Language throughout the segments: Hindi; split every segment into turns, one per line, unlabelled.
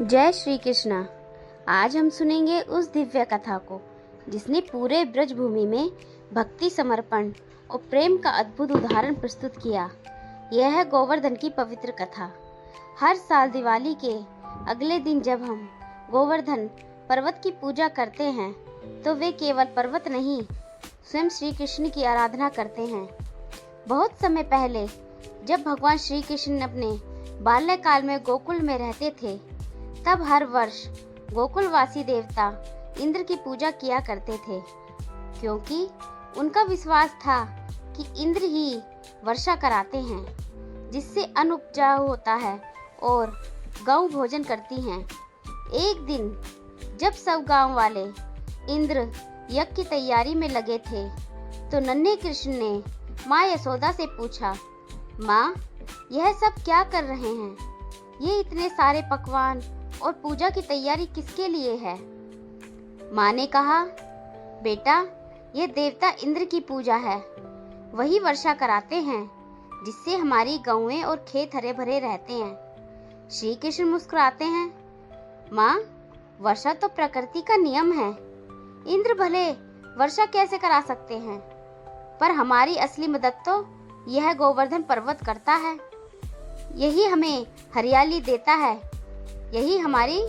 जय श्री कृष्णा। आज हम सुनेंगे उस दिव्य कथा को जिसने पूरे ब्रजभूमि में भक्ति, समर्पण और प्रेम का अद्भुत उदाहरण प्रस्तुत किया। यह है गोवर्धन की पवित्र कथा। हर साल दिवाली के अगले दिन जब हम गोवर्धन पर्वत की पूजा करते हैं तो वे केवल पर्वत नहीं, स्वयं श्री कृष्ण की आराधना करते हैं। बहुत समय पहले जब भगवान श्री कृष्ण अपने बाल्यकाल में गोकुल में रहते थे, तब हर वर्ष गोकुलवासी देवता इंद्र की पूजा किया करते थे, क्योंकि उनका विश्वास था कि इंद्र ही वर्षा कराते हैं, जिससे अन्न उपजाऊ होता है और गौ भोजन करती हैं। एक दिन जब सब गांव वाले इंद्र यज्ञ की तैयारी में लगे थे, तो नन्हे कृष्ण ने माँ यशोदा से पूछा, माँ, यह सब क्या कर रहे हैं? ये इतने सारे पकवान और पूजा की तैयारी किसके लिए है? माँ ने कहा, बेटा, ये देवता इंद्र की पूजा है। वही वर्षा कराते हैं, जिससे हमारी गांवें और खेत हरे भरे रहते हैं। श्री कृष्ण मुस्कुराते हैं, माँ, वर्षा तो प्रकृति का नियम है। इंद्र भले वर्षा कैसे करा सकते हैं, पर हमारी असली मदद तो यह गोवर्धन पर्वत करता है। यही हमें हरियाली देता है, यही हमारी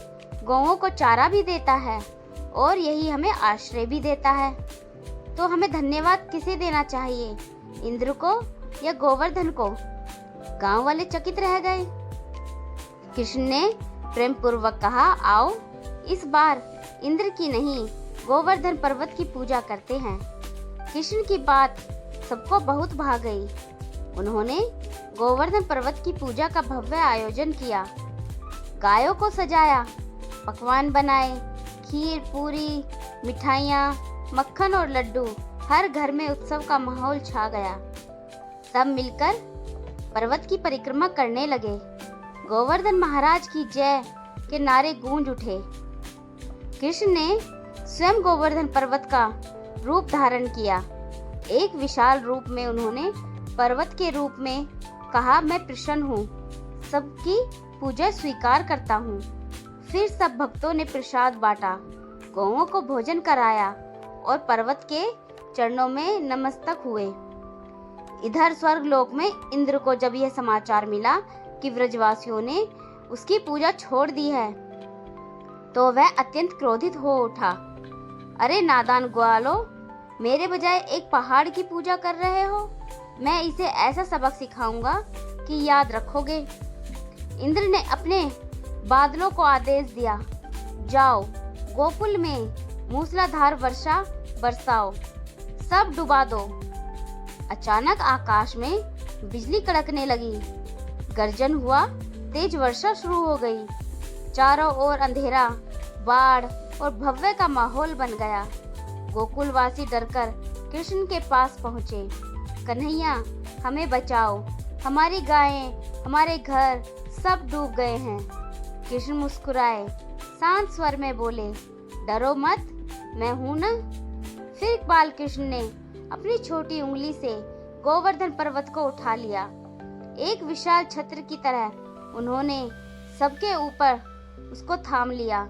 गौओं को चारा भी देता है और यही हमें आश्रय भी देता है। तो हमें धन्यवाद किसे देना चाहिए, इंद्र को या गोवर्धन को? गांव वाले चकित रह गए। कृष्ण ने प्रेम पूर्वक कहा, आओ इस बार इंद्र की नहीं, गोवर्धन पर्वत की पूजा करते हैं। कृष्ण की बात सबको बहुत भा गई। उन्होंने गोवर्धन पर्वत की पूजा का भव्य आयोजन किया, गायों को सजाया, पकवान बनाए, खीर, पूरी, मिठाइयाँ, मक्खन और लड्डू। हर घर में उत्सव का माहौल छा गया। सब मिलकर पर्वत की परिक्रमा करने लगे। गोवर्धन महाराज की जय के नारे गूंज उठे। कृष्ण ने स्वयं गोवर्धन पर्वत का रूप धारण किया। एक विशाल रूप में उन्होंने पर्वत के रूप में कहा, मैं प्रसन्न हूँ, सबकी पूजा स्वीकार करता हूँ। फिर सब भक्तों ने प्रसाद बांटा, गौओं को भोजन कराया और पर्वत के चरणों में नमस्तक हुए। इधर स्वर्गलोक में इंद्र को जब यह समाचार मिला कि ब्रजवासियों ने उसकी पूजा छोड़ दी है, तो वह अत्यंत क्रोधित हो उठा। अरे नादान ग्वालो, मेरे बजाय एक पहाड़ की पूजा कर रहे हो? मैं इसे ऐसा सबक सिखाऊंगा कि याद रखोगे। इंद्र ने अपने बादलों को आदेश दिया, जाओ गोकुल में मूसलाधार वर्षा बरसाओ, सब डुबा दो। अचानक आकाश में बिजली कड़कने लगी, गर्जन हुआ, तेज वर्षा शुरू हो गई। चारों ओर अंधेरा, बाढ़ और भव्य का माहौल बन गया। गोकुलवासी डरकर कृष्ण के पास पहुँचे। कन्हैया, हमें बचाओ, हमारी गायें, हमारे घर सब डूब गए हैं। कृष्ण मुस्कुराए, शांत स्वर में बोले, डरो मत, मैं हूं ना। फिर बाल कृष्ण ने अपनी छोटी उंगली से गोवर्धन पर्वत को उठा लिया। एक विशाल छत्र की तरह उन्होंने सबके ऊपर उसको थाम लिया।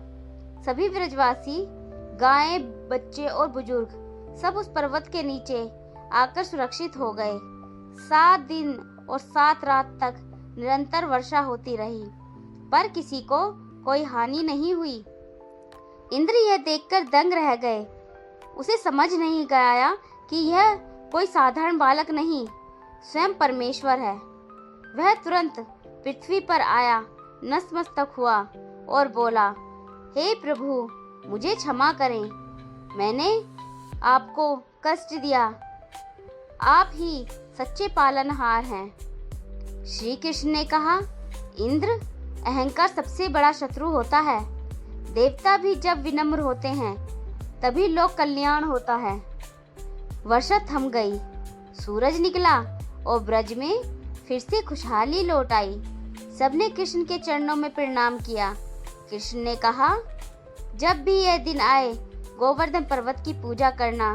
सभी ब्रजवासी, गायें, बच्चे और बुजुर्ग सब उस पर्वत के नीचे आकर सुरक्षित हो गए। 7 दिन और 7 रात तक निरंतर वर्षा होती रही, पर किसी को कोई हानि नहीं हुई। इंद्र यह देखकर दंग रह गए। उसे समझ नहीं आया कि यह कोई साधारण बालक नहीं, स्वयं परमेश्वर है। वह तुरंत पृथ्वी पर आया, नतमस्तक हुआ और बोला, हे प्रभु, मुझे क्षमा करें, मैंने आपको कष्ट दिया। आप ही सच्चे पालनहार हैं। श्री कृष्ण ने कहा, इंद्र, अहंकार सबसे बड़ा शत्रु होता है। देवता भी जब विनम्र होते हैं तभी लोक कल्याण होता है। वर्षा थम गई, सूरज निकला और ब्रज में फिर से खुशहाली लौट आई। सबने कृष्ण के चरणों में प्रणाम किया। कृष्ण ने कहा, जब भी यह दिन आए, गोवर्धन पर्वत की पूजा करना,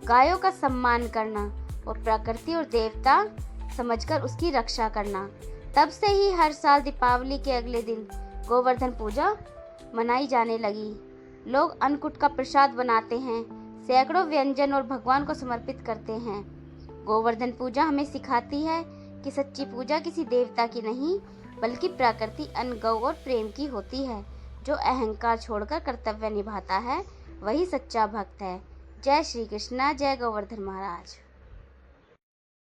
गायों का सम्मान करना और प्रकृति और देवता समझकर उसकी रक्षा करना। तब से ही हर साल दीपावली के अगले दिन गोवर्धन पूजा मनाई जाने लगी। लोग अन्नकूट का प्रसाद बनाते हैं, सैकड़ों व्यंजन और भगवान को समर्पित करते हैं। गोवर्धन पूजा हमें सिखाती है कि सच्ची पूजा किसी देवता की नहीं बल्कि प्रकृति, अन्न, गौ और प्रेम की होती है। जो अहंकार छोड़कर कर्तव्य निभाता है वही सच्चा भक्त है। जय श्री कृष्णा, जय गोवर्धन महाराज।